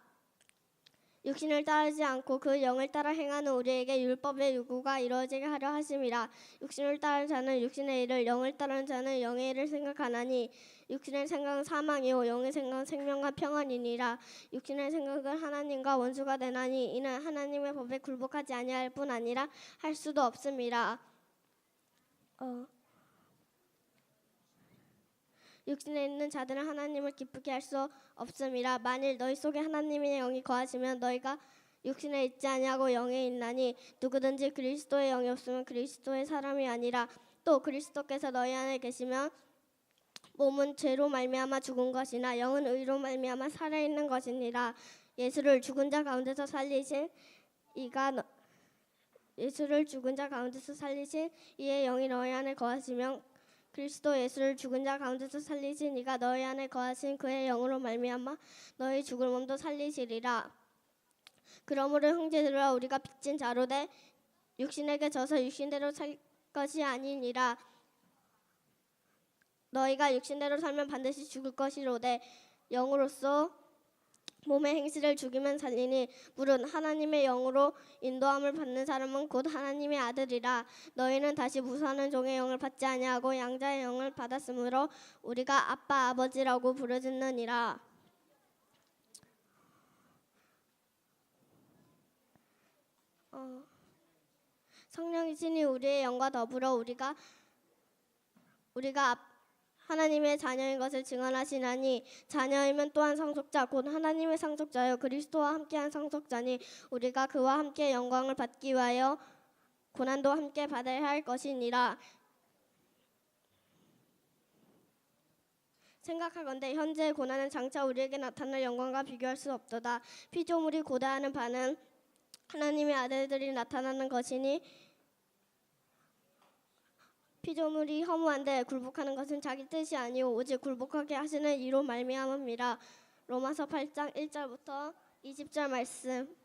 육신을 따르지 않고 그 영을 따라 행하는 우리에게 율법의 요구가 이루어지게 하려 하심이라. 육신을 따르는 자는 육신의 일을, 영을 따르는 자는 영의 일을 생각하나니 육신의 생각은 사망이요 영의 생각은 생명과 평안이니라. 육신의 생각은 하나님과 원수가 되나니 이는 하나님의 법에 굴복하지 아니할 뿐 아니라 할 수도 없음이라. 육신에 있는 자들은 하나님을 기쁘게 할 수 없음이라. 만일 너희 속에 하나님의 영이 거하시면 너희가 육신에 있지 아니하고 영에 있나니 누구든지 그리스도의 영이 없으면 그리스도의 사람이 아니라. 또 그리스도께서 너희 안에 계시면 몸은 죄로 말미암아 죽은 것이나 영은 의로 말미암아 살아있는 것이니라. 예수를 죽은 자 가운데서 살리신 이의 영이 너희 안에 거하시면 그리스도 예수를 죽은 자 가운데서 살리신 이가 너희 안에 거하신 그의 영으로 말미암아 너희 죽을 몸도 살리시리라. 그러므로 형제들아 우리가 빚진 자로 돼 육신에게 져서 육신대로 살 것이 아니니라. 너희가 육신대로 살면 반드시 죽을 것이로되 영으로서 몸의 행실을 죽이면 살리니 물은 하나님의 영으로 인도함을 받는 사람은 곧 하나님의 아들이라. 너희는 다시 무수하는 종의 영을 받지 아니하고 양자의 영을 받았으므로 우리가 아빠 아버지라고 부르짖느니라. 성령이시니 우리의 영과 더불어 우리가 하나님의 자녀인 것을 증언하시나니 자녀이면 또한 상속자 곧 하나님의 상속자요 그리스도와 함께한 상속자니 우리가 그와 함께 영광을 받기 위하여 고난도 함께 받아야 할 것이니라. 생각하건대 현재의 고난은 장차 우리에게 나타날 영광과 비교할 수 없도다. 피조물이 고대하는 바는 하나님의 아들들이 나타나는 것이니 피조물이 허무한데 굴복하는 것은 자기 뜻이 아니오 오직 굴복하게 하시는 이로 말미암음이라. 로마서 8장 1절부터 20절 말씀.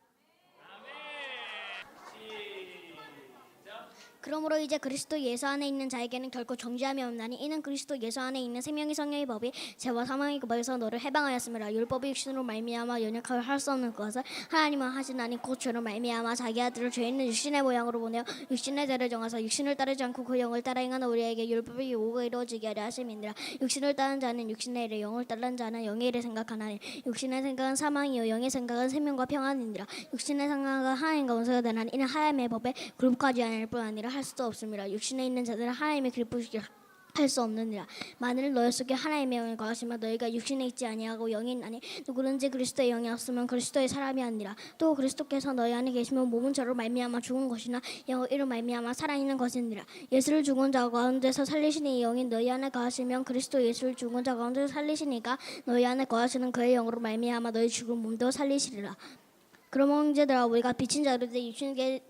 그러므로 이제 그리스도 예수 안에 있는 자에게는 결코 정죄함이 없나니 이는 그리스도 예수 안에 있는 생명의 성령의 법이 죄와 사망의 법에서 너를 해방하였음이라. 율법이 육신으로 말미암아 연약하여 할 수 없는 것을 하나님은 하시나니 곧 죄로 말미암아 자기 아들을 죄 있는 육신의 모양으로 보내어 육신의 대를 정하사 육신을 따르지 않고 그 영을 따라 행하는 우리에게 율법이 요구가 이루어지게 하려 하심이니라. 육신을 따르는 자는 육신의 일을 영을 따르는 자는 영의 일을 생각하나니 육신의 생각은 사망이요 영의 생각은 생명과 평안이니라. 육신의 생각은 하나님과 원수가 되나니 이는 하나님의 법에 굴복하지 않을 뿐 아니라 할 수도 없습니다. 육신에 있는 자들은 하나님의 기쁘시게 할 수 없느니라. 만일 너희 속에 하나님의 영이 거하시면 너희가 육신에 있지 아니하고 영이 있나니 누구든지 그리스도의 영이 없으면 그리스도의 사람이 아니라. 또 그리스도께서 너희 안에 계시면 몸은 저로 말미암아 죽은 것이나 영은 이로 말미암아 살아있는 것이니라. 예수를 죽은 자 가운데서 살리시니 영이 너희 안에 거하시면 그리스도 예수를 죽은 자 가운데서 살리시니까 너희 안에 거하시는 그의 영으로 말미암아 너희 죽은 몸도 살리시리라. 그러므로 형제들아 우리가 비친 자들이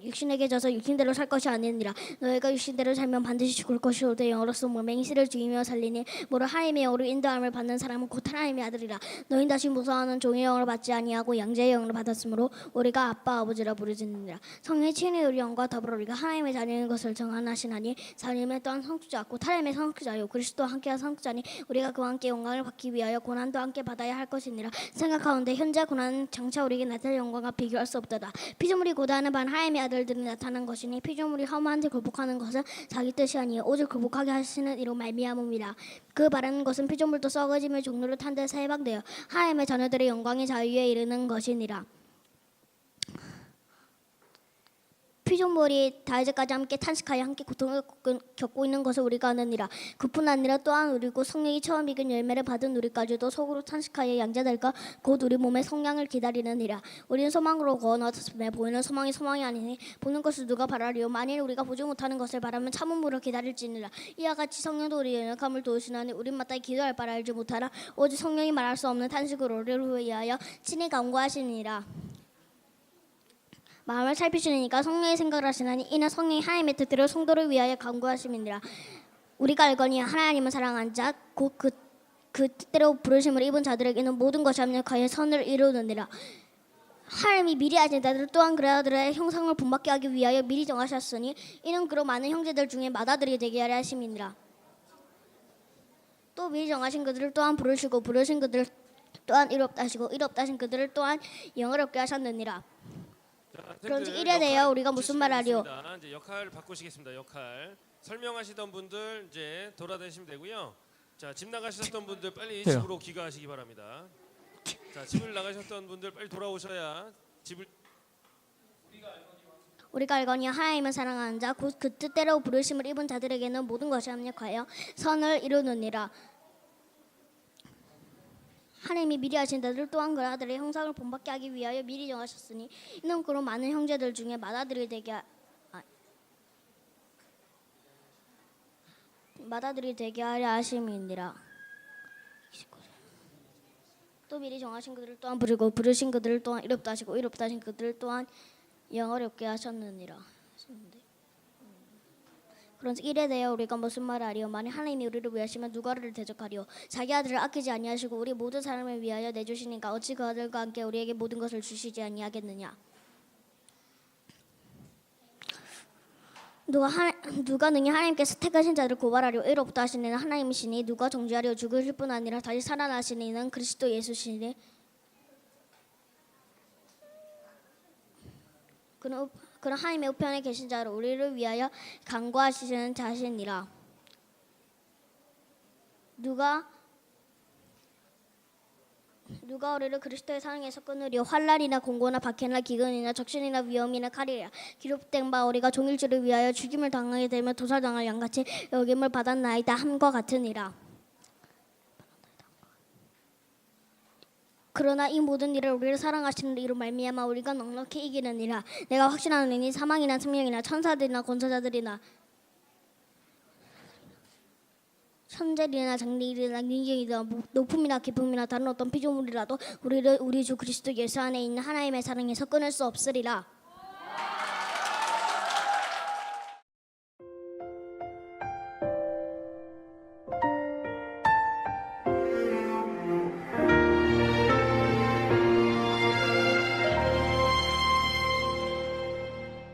육신에게 져서 육신대로 살 것이 아니니라. 너희가 육신대로 살면 반드시 죽을 것이오되 영으로서 몸의 행실을 죽이며 살리니 모로 하나님의 영으로 인도함을 받는 사람은 곧 하나님의 아들이라. 너희는 다시 무서워하는 종의 영을 받지 아니하고 양자의 영을 받았으므로 우리가 아빠 아버지라 부르짖느니라. 성령의 친히 우리 영과 더불어 우리가 하나님의 자녀인 것을 정하시나니 자녀는 또한 성숙자 곧 하나님의 성숙자요 그리스도와 함께한 성숙자니 우리가 그와 함께 영광을 받기 위하여 고난도 함께 받아야 할 것이니라. 생각하건대 현재 고난은 장차 우리에게 나타날 영광과 비교할 수 없도다. 피조물이 고대하는 바는 하나님의 아들들이 나타난 것이니 피조물이 허무한데 굴복하는 것은 자기 뜻이 아니요 오직 굴복하게 하시는 이로 말미암음이라. 그 바라는 것은 피조물도 썩어짐의 종로를 탄 데서 해방되어 하나님의 자녀들의 영광의 자유에 이르는 것이니라. 피조물이 다이제까지 함께 탄식하여 함께 고통을 겪고 있는 것을 우리가 아느니라. 그뿐 아니라 또한 우리고 성령이 처음 익은 열매를 받은 우리까지도 속으로 탄식하여 양자될까 곧 우리 몸의 성량을 기다리느니라. 우리는 소망으로 구원하였으며 보이는 소망이 소망이 아니니 보는 것을 누가 바라리요. 만일 우리가 보지 못하는 것을 바라면 참음으로 기다릴지니라. 이와 같이 성령도 우리의 연약함을 도우시나니 우린 마땅히 기도할 바를 알지 못하나 오직 성령이 말할 수 없는 탄식으로 우리를 위하여 친히 간구하시니라. 마음을 살피시니까 성령의 생각을 하시나니 이는 성령이 하나님의 뜻대로 성도를 위하여 간구하심이니라. 우리가 알거니 하나님은 사랑한 자 곧 그 뜻대로 부르심을 입은 자들에게는 모든 것이 합력하여 선을 이루느니라. 하나님이 미리 하신 자들 또한 그들의 형상을 본받게 하기 위하여 미리 정하셨으니 이는 그로 많은 형제들 중에 맏아들이 되게 하려 하심이니라. 또 미리 정하신 그들을 또한 부르시고 부르신 그들을 또한 이롭다 하시고 이롭다 하신 그들을 또한 영어롭게 하셨느니라. 그런즉 이래 되어 우리가 무슨 말하리요. 이제 역할 바꾸시겠습니다. 역할 설명하시던 분들 이제 돌아다니시면 되고요. 자, 집 나가셨던 분들 빨리 돼요. 집으로 귀가하시기 바랍니다. 자, 집을 나가셨던 분들 빨리 돌아오셔야 집을. 우리가 알거니 하나님은 사랑하는 자 곧 그 뜻대로 부르심을 입은 자들에게는 모든 것이 합력하여 선을 이루느니라. 하나님이 미리 하신 자들 또한 그 아들의 형상을 본받게 하기 위하여 미리 정하셨으니 이는 그로 많은 형제들 중에 맏아들이 되게 하려 하심이니라. 또 미리 정하신 그들을 또한 부르고 부르신 그들을 또한 이롭다 하시고 이롭다 하신 그들을 또한 영어롭게 하셨느니라. 그런즉 이래 되어 우리가 무슨 말을 하리요. 만일 하나님이 우리를 위하시면 누가 우리를 대적하리요. 자기 아들을 아끼지 아니하시고 우리 모든 사람을 위하여 내주시니까 어찌 그 아들과 함께 우리에게 모든 것을 주시지 아니하겠느냐. 누가 능히 하나님께서 택하신 자를 고발하려 의로부터 하신 이는 하나님이시니 누가 정죄하려 죽으실 뿐 아니라 다시 살아나신 이는 그리스도 예수시니 그는 하나님의 우편에 계신 자를 우리를 위하여 간구하시는 자시니라. 누가 우리를 그리스도의 사랑에서 끊으려 환난이나 공고나 박해나 기근이나 적신이나 위험이나 칼이라 기록된 바 우리가 종일주를 위하여 죽임을 당하게 되면 도살당할 양같이 여김을 받았나이다 함과 같으니라. 그러나 이 모든 일을 우리를 사랑하시는 이로 말미암아 우리가 넉넉히 이기느니라. 내가 확신하노니 사망이나 생명이나 천사들이나 권세자들이나 천재리나 장래일이나 능력이나 높음이나 깊음이나 다른 어떤 피조물이라도 우리 주 그리스도 예수 안에 있는 하나님의 사랑에서 끊을 수 없으리라.